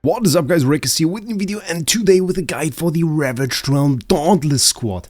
What is up guys, Wraec is here with a new video and today with a guide for the Ravaged Realm Dauntless squad.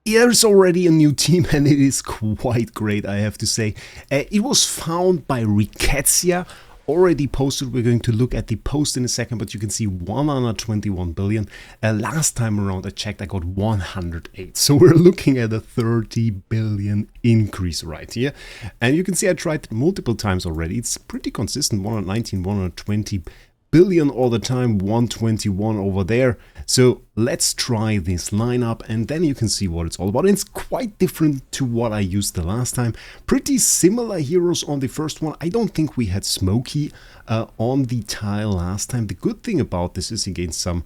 There's already a new team and it is quite great, I have to say. It was found by Ravaged, already posted. We're going to look at the post in a second, but you can see 121 billion. Last time around I checked, I got 108. So we're looking at a 30 billion increase right here. And you can see I tried it multiple times already. It's pretty consistent, 119, 120 billion all the time, 121 over there. So let's try this lineup and then you can see what it's all about. And it's quite different to what I used the last time. Pretty similar heroes on the first one. I don't think we had Smokey on the tile last time. The good thing about this is he gains some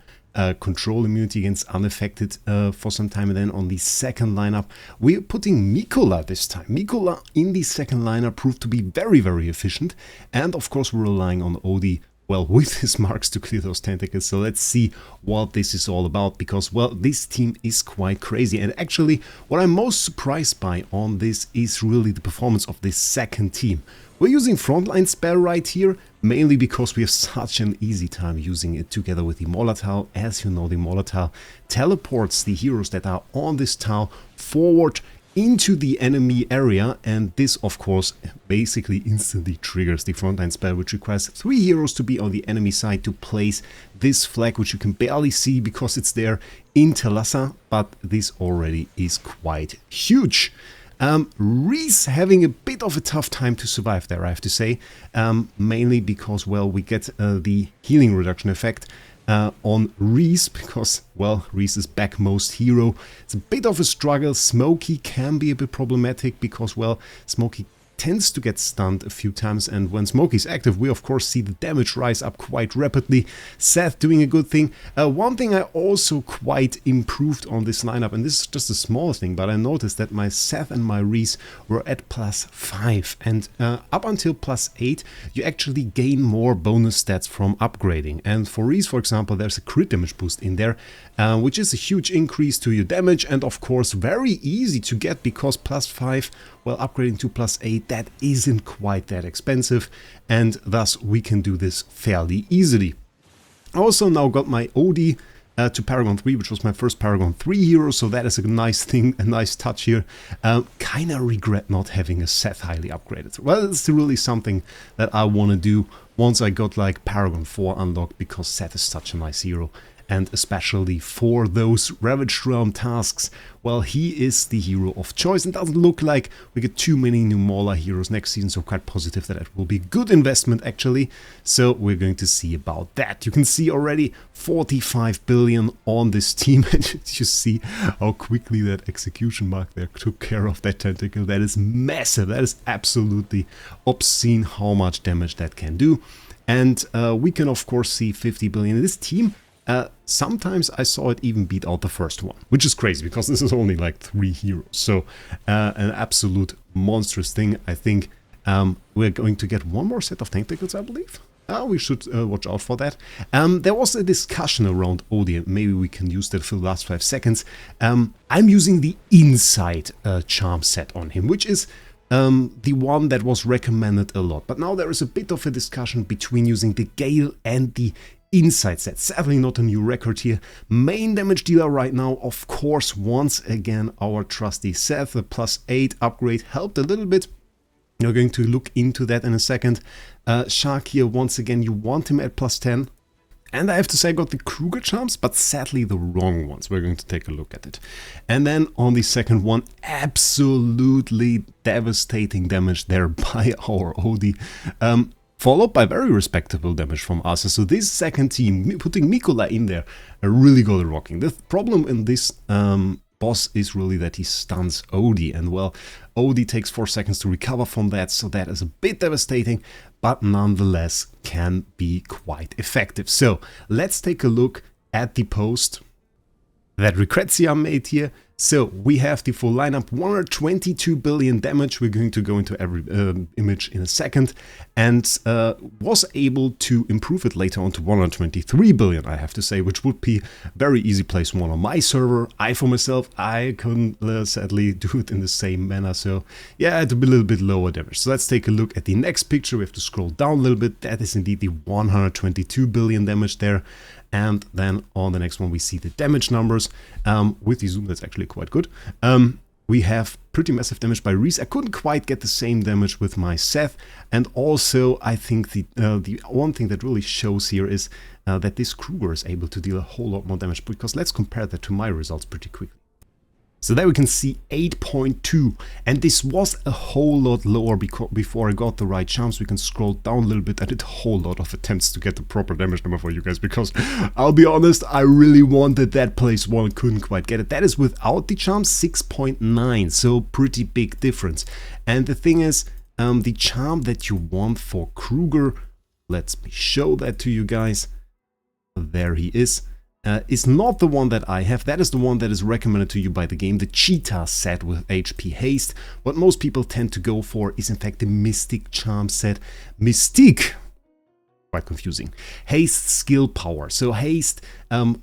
control immunity against unaffected for some time. And then on the second lineup we're putting Mauler this time. Mauler in the second lineup proved to be very efficient, and of course we're relying on Odie, well, with his marks to clear those tentacles. So let's see what this is all about, because, well, this team is quite crazy. And actually, what I'm most surprised by on this is really the performance of this second team. We're using Frontline Spell right here, mainly because we have such an easy time using it together with the Mauler tile. As you know, the Mauler tile teleports the heroes that are on this tile forward into the enemy area, and this of course basically instantly triggers the frontline spell, which requires 3 heroes to be on the enemy side to place this flag, which you can barely see because it's there in Talassa, but this already is quite huge. Reese having a bit of a tough time to survive there, I have to say, mainly because, well, we get the healing reduction effect on Reese, because, well, Reese is backmost hero. It's a bit of a struggle. Smokey can be a bit problematic because, well, Smokey tends to get stunned a few times, and when Smokey's active we of course see the damage rise up quite rapidly. Seth doing a good thing. One thing I also quite improved on this lineup, and this is just a small thing, but I noticed that my Seth and my Reese were at +5, and up until +8 you actually gain more bonus stats from upgrading. And for Reese, for example, there's a crit damage boost in there, which is a huge increase to your damage, and of course very easy to get because +5, well, upgrading to +8, that isn't quite that expensive, and thus we can do this fairly easily. I also now got my Odie to Paragon 3, which was my first Paragon 3 hero, so that is a nice thing, a nice touch here. Kinda regret not having a Seth highly upgraded. Well, it's really something that I want to do once I got like Paragon 4 unlocked, because Seth is such a nice hero. And especially for those Ravaged Realm tasks, well, he is the hero of choice, and doesn't look like we get too many new Mauler heroes next season, so quite positive that it will be a good investment actually. So we're going to see about that. You can see already 45 billion on this team, and you see how quickly that execution mark there took care of that tentacle. That is massive. That is absolutely obscene how much damage that can do. And we can of course see 50 billion. This team, sometimes I saw it even beat out the first one, which is crazy because this is only like 3 heroes. So an absolute monstrous thing. I think we're going to get one more set of tentacles, I believe. We should watch out for that. There was a discussion around Odie. Maybe we can use that for the last 5 seconds. I'm using the Inside charm set on him, which is the one that was recommended a lot. But now there is a bit of a discussion between using the Gale and the Inside set. Sadly not a new record here. Main damage dealer right now, of course, once again our trusty Seth. The +8 upgrade helped a little bit. You're going to look into that in a second. Shark here, once again, you want him at +10. And I have to say I got the Kruger charms, but sadly the wrong ones. We're going to take a look at it. And then on the second one, absolutely devastating damage there by our Odie. Followed by very respectable damage from us. So this second team, putting Mauler in there, really got it rocking. The problem in this boss is really that he stuns Odie, and well, Odie takes 4 seconds to recover from that, so that is a bit devastating, but nonetheless can be quite effective. So let's take a look at the post that Ravaged made here. So we have the full lineup, 122 billion damage. We're going to go into every image in a second, and was able to improve it later on to 123 billion, I have to say, which would be very easy place 1 on my server. For myself, I couldn't sadly do it in the same manner, so yeah, I had to be a little bit lower damage. So let's take a look at the next picture. We have to scroll down a little bit. That is indeed the 122 billion damage there. And then on the next one, we see the damage numbers. With the zoom, that's actually quite good. We have pretty massive damage by Wraec. I couldn't quite get the same damage with my Seth. And also, I think the one thing that really shows here is that this Kruger is able to deal a whole lot more damage, because let's compare that to my results pretty quickly. So there we can see 8.2, and this was a whole lot lower before I got the right charms. We can scroll down a little bit. I did a whole lot of attempts to get the proper damage number for you guys, because I'll be honest, I really wanted that place 1, couldn't quite get it. That is without the charms, 6.9, so pretty big difference. And the thing is, the charm that you want for Kruger, let me show that to you guys. There he is not the one that I have. That is the one that is recommended to you by the game, the Cheetah set with HP Haste. What most people tend to go for is in fact the Mystic Charm set. Mystique, quite confusing. Haste skill power. So Haste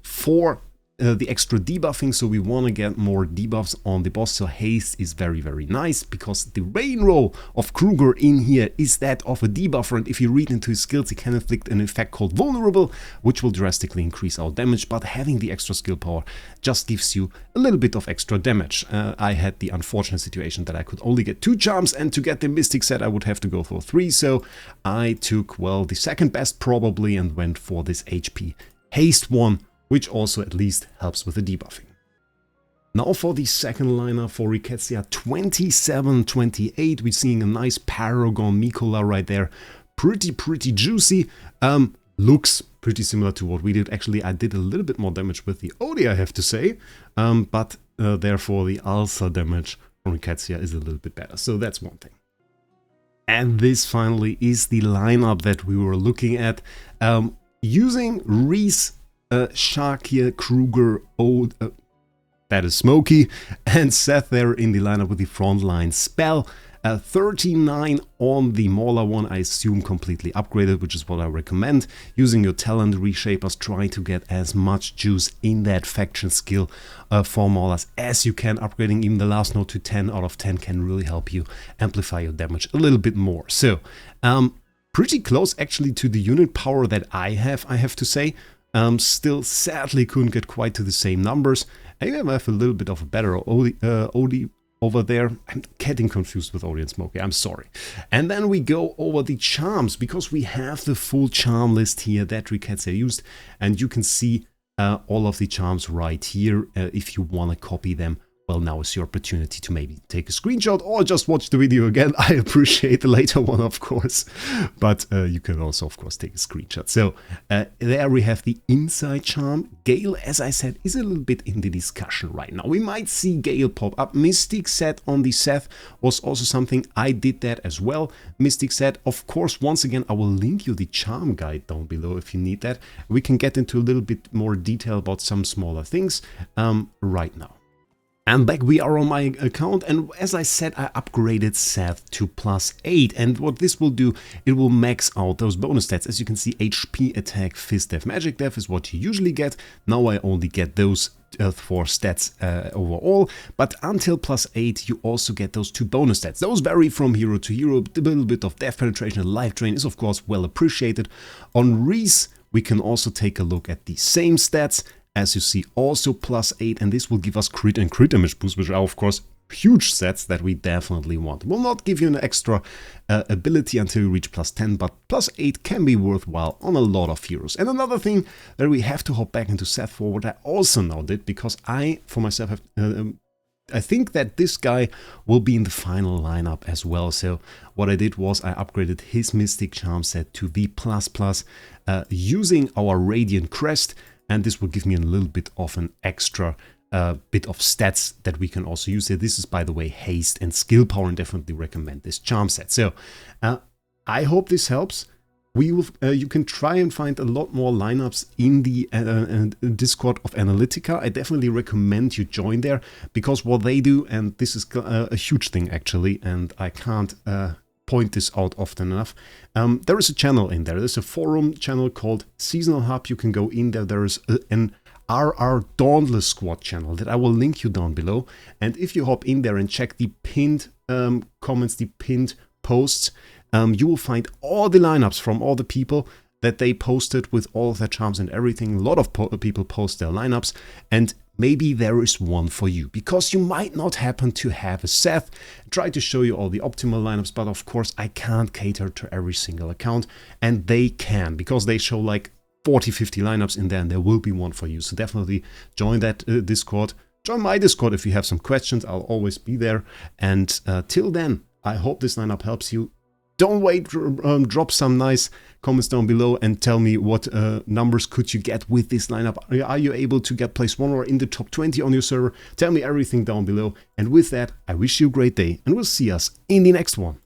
for the extra debuffing, so we want to get more debuffs on the boss. So Haste is very, very nice, because the rain roll of Kruger in here is that of a debuffer, and if you read into his skills, he can inflict an effect called Vulnerable, which will drastically increase our damage, but having the extra skill power just gives you a little bit of extra damage. I had the unfortunate situation that I could only get 2 charms, and to get the Mystic set I would have to go for 3, so I took, well, the second best probably, and went for this HP Haste one, which also at least helps with the debuffing. Now for the second lineup for Rickettsia, 27-28, we're seeing a nice Paragon Mikola right there. Pretty juicy. Looks pretty similar to what we did. Actually, I did a little bit more damage with the Odie, I have to say. But therefore the Ulcer damage from Rickettsia is a little bit better. So that's one thing. And this finally is the lineup that we were looking at. Using Wraec, Sharkia, Kruger, that is Smokey, and Seth there in the lineup with the frontline spell. 39 on the Mauler one, I assume completely upgraded, which is what I recommend. Using your talent reshapers, try to get as much juice in that faction skill for Maulers as you can. Upgrading even the last node to 10 out of 10 can really help you amplify your damage a little bit more. So, pretty close actually to the unit power that I have to say. Still sadly couldn't get quite to the same numbers. I even have a little bit of a better Odie over there. I'm getting confused with Odie and Smokey, I'm sorry. And then we go over the charms, because we have the full charm list here that Rickettsia used, and you can see all of the charms right here. If you want to copy them, well, now is your opportunity to maybe take a screenshot or just watch the video again. I appreciate the later one, of course, but you can also, of course, take a screenshot. So there we have the inside charm. Gale, as I said, is a little bit in the discussion right now. We might see Gale pop up. Mystic set on the Seth was also something. I did that as well. Mystic set, of course, once again, I will link you the charm guide down below if you need that. We can get into a little bit more detail about some smaller things right now. And back we are on my account, and as I said, I upgraded Seth to +8, and what this will do, it will max out those bonus stats. As you can see, HP, attack, fist def, magic def is what you usually get. Now I only get those 4 stats overall, but until +8 you also get those 2 bonus stats. Those vary from hero to hero. A little bit of def penetration and life drain is of course well appreciated. On Wraec we can also take a look at the same stats. As you see, also +8, and this will give us crit and crit damage boost, which are of course huge sets that we definitely want. Will not give you an extra ability until you reach +10, but +8 can be worthwhile on a lot of heroes. And another thing that we have to hop back into Seth for, what I also now did, because I, for myself, have I think that this guy will be in the final lineup as well. So what I did was I upgraded his Mystic Charm set to V++, using our Radiant Crest, and this will give me a little bit of an extra bit of stats that we can also use here. This is, by the way, haste and skill power, and definitely recommend this charm set. So I hope this helps. You can try and find a lot more lineups in the Discord of Analytica. I definitely recommend you join there, because what they do, and this is a huge thing actually, and I can't point this out often enough. There is a channel in there. There's a forum channel called Seasonal Hub. You can go in there. There is an RR Dauntless Squad channel that I will link you down below. And if you hop in there and check the pinned comments, the pinned posts, you will find all the lineups from all the people that they posted with all of their charms and everything. A lot of people post their lineups, and maybe there is one for you, because you might not happen to have a Seth. Try to show you all the optimal lineups, but of course I can't cater to every single account, and they can, because they show like 40-50 lineups in there, and there will be one for you. So definitely join that Discord. Join my Discord if you have some questions. I'll always be there. And till then, I hope this lineup helps you. Don't wait, drop some nice comments down below and tell me what numbers could you get with this lineup. Are you able to get place 1 or in the top 20 on your server? Tell me everything down below. And with that, I wish you a great day, and we'll see us in the next one.